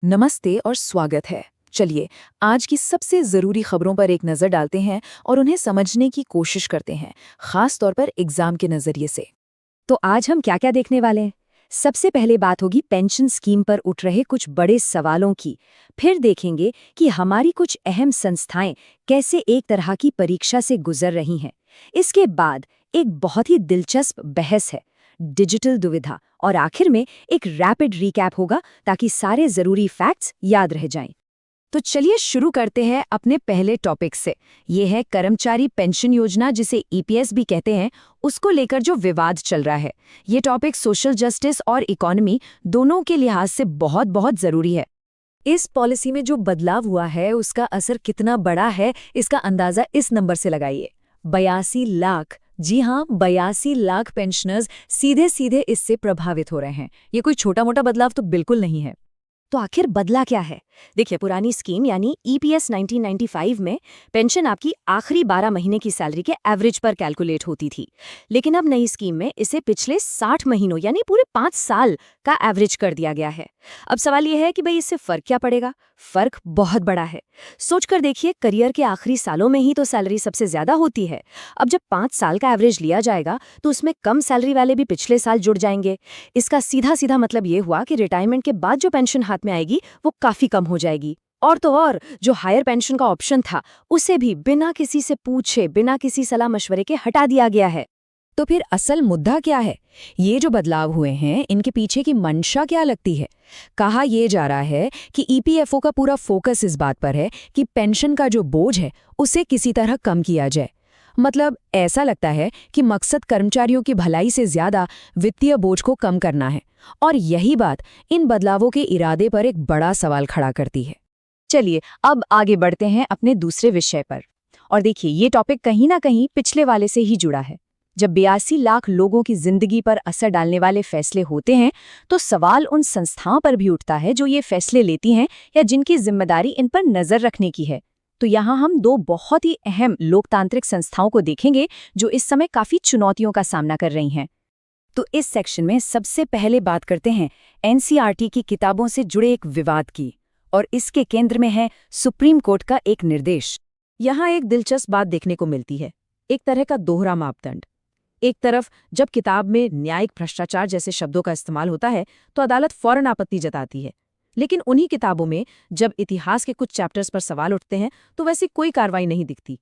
नमस्ते और स्वागत है। चलिए, आज की सबसे ज़रूरी खबरों पर एक नज़र डालते हैं और उन्हें समझने की कोशिश करते हैं, ख़ास तौर पर एग्ज़ाम के नज़रिए से। तो आज हम क्या क्या देखने वाले हैं? सबसे पहले बात होगी पेंशन स्कीम पर उठ रहे कुछ बड़े सवालों की। फिर देखेंगे कि हमारी कुछ अहम संस्थाएं कैसे एक तरह की परीक्षा से गुजर रही हैं। इसके बाद एक बहुत ही दिलचस्प बहस है, डिजिटल दुविधा। और आखिर में एक रैपिड रिकैप होगा ताकि सारे ज़रूरी फैक्ट्स याद रह जाएं। तो चलिए शुरू करते हैं अपने पहले टॉपिक से। ये है कर्मचारी पेंशन योजना, जिसे ईपीएस भी कहते हैं, उसको लेकर जो विवाद चल रहा है। ये टॉपिक सोशल जस्टिस और इकोनॉमी दोनों के लिहाज से बहुत बहुत ज़रूरी है। इस पॉलिसी में जो बदलाव हुआ है उसका असर कितना बड़ा है, इसका अंदाज़ा इस नंबर से लगाइए, 82 लाख। जी हाँ, 82 लाख पेंशनर्स सीधे सीधे इससे प्रभावित हो रहे हैं। ये कोई छोटा मोटा बदलाव तो बिल्कुल नहीं है। तो आखिर बदला क्या है? देखिए, पुरानी स्कीम यानी ईपीएस 1995 में पेंशन आपकी आखिरी 12 महीने की सैलरी के एवरेज पर कैलकुलेट होती थी। लेकिन अब नई स्कीम में इसे पिछले 60 महीनों यानी पूरे 5 साल का एवरेज कर दिया गया है। अब सवाल यह है कि भाई इससे फर्क क्या पड़ेगा? फर्क बहुत बड़ा है। सोचकर देखिए, करियर के आखिरी सालों में ही तो सैलरी सबसे ज्यादा होती है। अब जब 5 साल का एवरेज लिया जाएगा तो उसमें कम सैलरी वाले भी पिछले साल जुड़ जाएंगे। इसका सीधा सीधा मतलब ये हुआ कि रिटायरमेंट के बाद जो पेंशन हाथ में आएगी वो काफी कम हो जाएगी। और तो और, जो हायर पेंशन का ऑप्शन था उसे भी बिना किसी से पूछे, बिना किसी सलाह मशवरे के हटा दिया गया है। तो फिर असल मुद्दा क्या है? ये जो बदलाव हुए हैं, इनके पीछे की मंशा क्या लगती है? कहा यह जा रहा है कि ईपीएफओ का पूरा फोकस इस बात पर है कि पेंशन का जो बोझ है उसे किसी तरह कम किया जाए। मतलब ऐसा लगता है कि मकसद कर्मचारियों की भलाई से ज्यादा वित्तीय बोझ को कम करना है। और यही बात इन बदलावों के इरादे पर एक बड़ा सवाल खड़ा करती है। चलिए अब आगे बढ़ते हैं अपने दूसरे विषय पर। और देखिए, ये टॉपिक कहीं ना कहीं पिछले वाले से ही जुड़ा है। जब 82 लाख लोगों की जिंदगी पर असर डालने वाले फैसले होते हैं तो सवाल उन संस्थाओं पर भी उठता है जो ये फैसले लेती हैं या जिनकी जिम्मेदारी इन पर नजर रखने की है। तो यहाँ हम दो बहुत ही अहम लोकतांत्रिक संस्थाओं को देखेंगे जो इस समय काफी चुनौतियों का सामना कर रही हैं। तो इस सेक्शन में सबसे पहले बात करते हैं एनसीईआरटी की किताबों से जुड़े एक विवाद की। और इसके केंद्र में है सुप्रीम कोर्ट का एक निर्देश। यहाँ एक दिलचस्प बात देखने को मिलती है, एक तरह का दोहरा मापदंड। एक तरफ जब किताब में न्यायिक भ्रष्टाचार जैसे शब्दों का इस्तेमाल होता है तो अदालत फौरन आपत्ति जताती है। लेकिन उन्हीं किताबों में जब इतिहास के कुछ चैप्टर्स पर सवाल उठते हैं तो वैसी कोई कार्रवाई नहीं दिखती।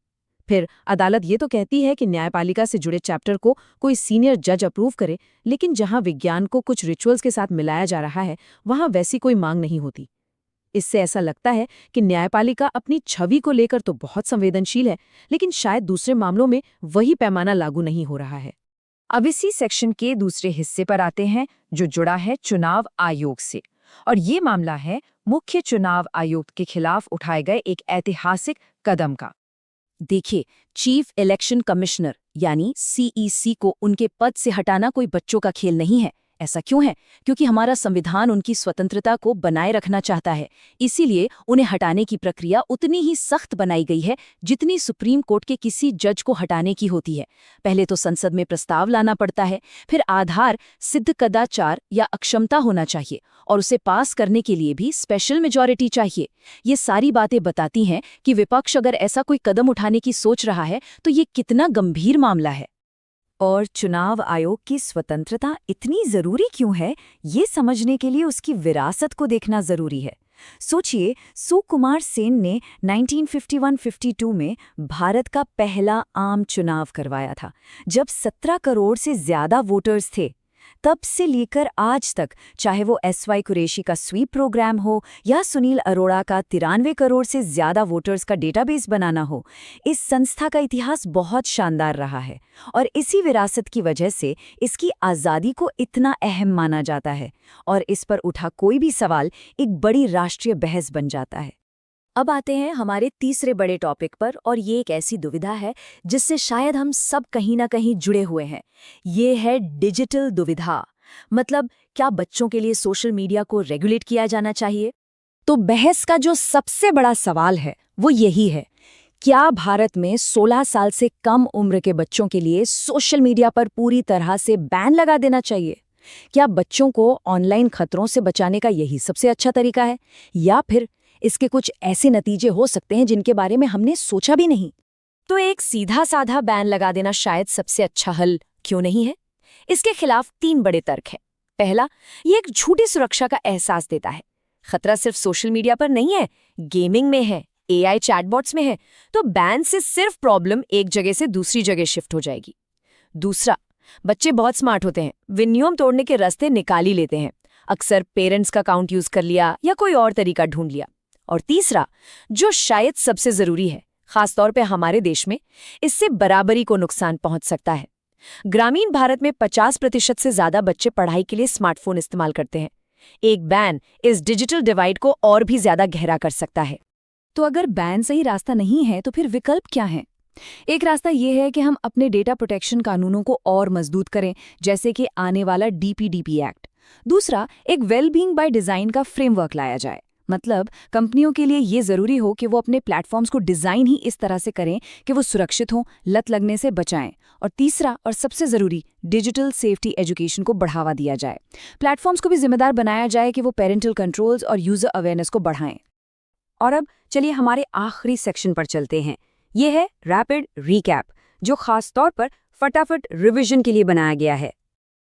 फिर अदालत ये तो कहती है कि न्यायपालिका से जुड़े चैप्टर को कोई सीनियर जज अप्रूव करे, लेकिन जहां विज्ञान को कुछ रिचुअल्स के साथ मिलाया जा रहा है वहां वैसी कोई मांग नहीं होती। इससे ऐसा लगता है कि न्यायपालिका अपनी छवि को लेकर तो बहुत संवेदनशील है, लेकिन शायद दूसरे मामलों में वही पैमाना लागू नहीं हो रहा है। अब इसी सेक्शन के दूसरे हिस्से पर आते हैं जो जुड़ा है चुनाव आयोग से। और ये मामला है मुख्य चुनाव आयुक्त के खिलाफ उठाए गए एक ऐतिहासिक कदम का। देखिए, चीफ इलेक्शन कमिश्नर यानी सीईसी को उनके पद से हटाना कोई बच्चों का खेल नहीं है। ऐसा क्यों है? क्योंकि हमारा संविधान उनकी स्वतंत्रता को बनाए रखना चाहता है। इसीलिए उन्हें हटाने की प्रक्रिया उतनी ही सख्त बनाई गई है जितनी सुप्रीम कोर्ट के किसी जज को हटाने की होती है। पहले तो संसद में प्रस्ताव लाना पड़ता है, फिर आधार सिद्ध कदाचार या अक्षमता होना चाहिए और उसे पास करने के लिए भी स्पेशल मेजॉरिटी चाहिए। ये सारी बातें बताती हैं कि विपक्ष अगर ऐसा कोई कदम उठाने की सोच रहा है तो ये कितना गंभीर मामला है। और चुनाव आयोग की स्वतंत्रता इतनी जरूरी क्यों है, ये समझने के लिए उसकी विरासत को देखना जरूरी है। सोचिए, सुकुमार सेन ने 1951-52 में भारत का पहला आम चुनाव करवाया था, जब 17 करोड़ से ज्यादा वोटर्स थे। तब से लेकर आज तक, चाहे वो एसवाई कुरैशी का स्वीप प्रोग्राम हो या सुनील अरोड़ा का 93 करोड़ से ज्यादा वोटर्स का डेटाबेस बनाना हो, इस संस्था का इतिहास बहुत शानदार रहा है। और इसी विरासत की वजह से इसकी आज़ादी को इतना अहम माना जाता है और इस पर उठा कोई भी सवाल एक बड़ी राष्ट्रीय बहस बन जाता है। अब आते हैं हमारे तीसरे बड़े टॉपिक पर, और ये एक ऐसी दुविधा है जिससे शायद हम सब कहीं ना कहीं जुड़े हुए हैं। ये है डिजिटल दुविधा। मतलब, क्या बच्चों के लिए सोशल मीडिया को रेगुलेट किया जाना चाहिए? तो बहस का जो सबसे बड़ा सवाल है वो यही है, क्या भारत में 16 साल से कम उम्र के बच्चों के लिए सोशल मीडिया पर पूरी तरह से बैन लगा देना चाहिए? क्या बच्चों को ऑनलाइन खतरों से बचाने का यही सबसे अच्छा तरीका है, या फिर इसके कुछ ऐसे नतीजे हो सकते हैं जिनके बारे में हमने सोचा भी नहीं? तो एक सीधा साधा बैन लगा देना शायद सबसे अच्छा हल क्यों नहीं है? इसके खिलाफ 3 बड़े तर्क हैं। पहला, ये एक झूठी सुरक्षा का एहसास देता है। खतरा सिर्फ सोशल मीडिया पर नहीं है, गेमिंग में है, एआई चैटबॉट्स में है, तो बैन से सिर्फ प्रॉब्लम एक जगह से दूसरी जगह शिफ्ट हो जाएगी। दूसरा, बच्चे बहुत स्मार्ट होते हैं, वे नियम तोड़ने के रास्ते निकाल ही लेते हैं। अक्सर पेरेंट्स का अकाउंट यूज कर लिया या कोई और तरीका ढूंढ लिया। और तीसरा, जो शायद सबसे जरूरी है, खासतौर पे हमारे देश में, इससे बराबरी को नुकसान पहुंच सकता है। ग्रामीण भारत में 50% से ज्यादा बच्चे पढ़ाई के लिए स्मार्टफोन इस्तेमाल करते हैं। एक बैन इस डिजिटल डिवाइड को और भी ज्यादा गहरा कर सकता है। तो अगर बैन सही रास्ता नहीं है तो फिर विकल्प क्या है? एक रास्ता ये है कि हम अपने डेटा प्रोटेक्शन कानूनों को और मजबूत करें, जैसे कि आने वाला डीपीडीपी एक्ट। दूसरा, एक वेलबींग बाय डिजाइन का फ्रेमवर्क लाया जाए। मतलब कंपनियों के लिए ये जरूरी हो कि वो अपने प्लेटफॉर्म्स को डिजाइन ही इस तरह से करें कि वो सुरक्षित हों, लत लगने से बचाएं। और तीसरा और सबसे जरूरी, डिजिटल सेफ्टी एजुकेशन को बढ़ावा दिया जाए। प्लेटफॉर्म्स को भी जिम्मेदार बनाया जाए कि वो पेरेंटल कंट्रोल्स और यूजर अवेयरनेस को बढ़ाएं। और अब चलिए हमारे आखिरी सेक्शन पर चलते हैं। ये है रैपिड रिकैप, जो खास तौर पर फटाफट रिवीजन के लिए बनाया गया है।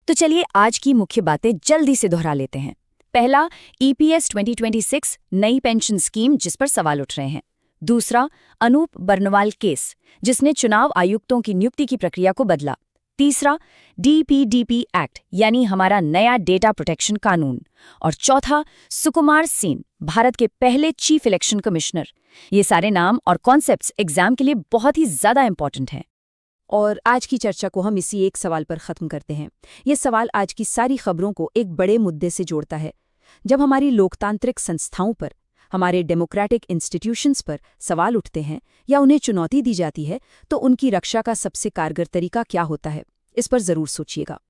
तो चलिए आज की मुख्य बातें जल्दी से दोहरा लेते हैं। पहला, ईपीएस 2026 नई पेंशन स्कीम, जिस पर सवाल उठ रहे हैं। दूसरा, अनूप बर्नवाल केस, जिसने चुनाव आयुक्तों की नियुक्ति की प्रक्रिया को बदला। तीसरा, डीपीडीपी एक्ट, यानी हमारा नया डेटा प्रोटेक्शन कानून। और चौथा, सुकुमार सेन, भारत के पहले चीफ इलेक्शन कमिश्नर। ये सारे नाम और कॉन्सेप्ट्स एग्जाम के लिए बहुत ही ज्यादा इंपॉर्टेंट हैं। और आज की चर्चा को हम इसी एक सवाल पर खत्म करते हैं। ये सवाल आज की सारी खबरों को एक बड़े मुद्दे से जोड़ता है। जब हमारी लोकतांत्रिक संस्थाओं पर, हमारे डेमोक्रेटिक इंस्टीट्यूशंस पर सवाल उठते हैं या उन्हें चुनौती दी जाती है, तो उनकी रक्षा का सबसे कारगर तरीका क्या होता है? इस पर जरूर सोचिएगा।